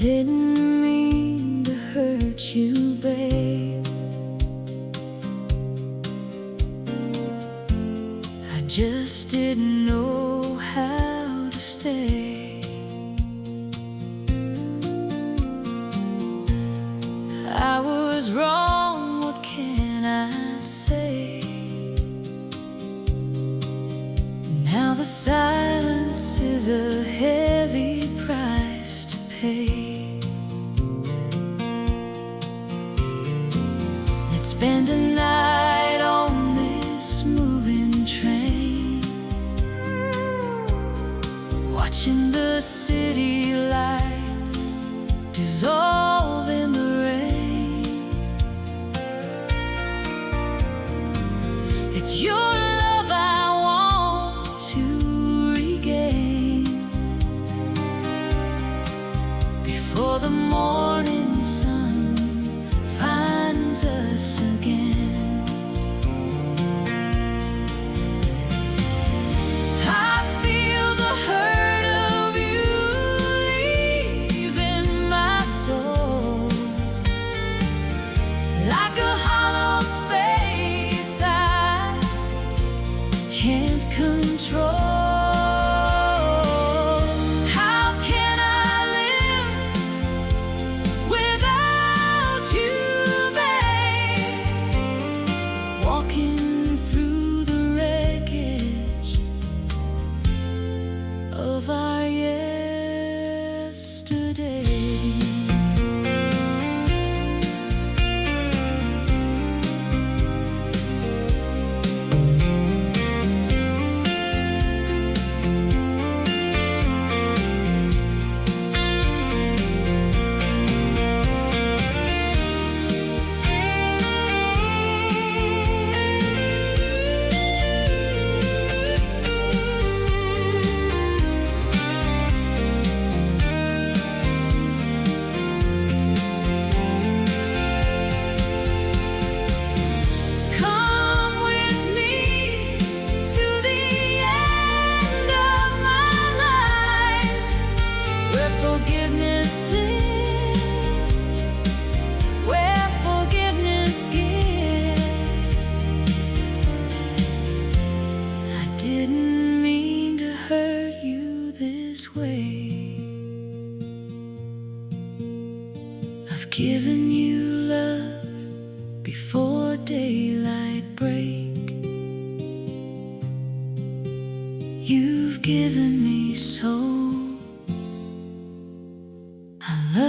didn't mean to hurt you, babe. I just didn't know how to stay. I was wrong, what can I say? Now the silence is a heavy price to pay. Let's spend a night on this moving train, watching the city lights dissolve in the rain. It's your love I want to regain before the morning sun finds us again. I feel the hurt of you leaving my soul, like a hollow space I can't control. How can I live without you, babe? Walking through the wreckage of our yesterday. Come with me to the end of my life, where forgiveness lives, where forgiveness gives. I didn't mean to hurt you this way. I've given you love before daylight break. You've given me soul. I love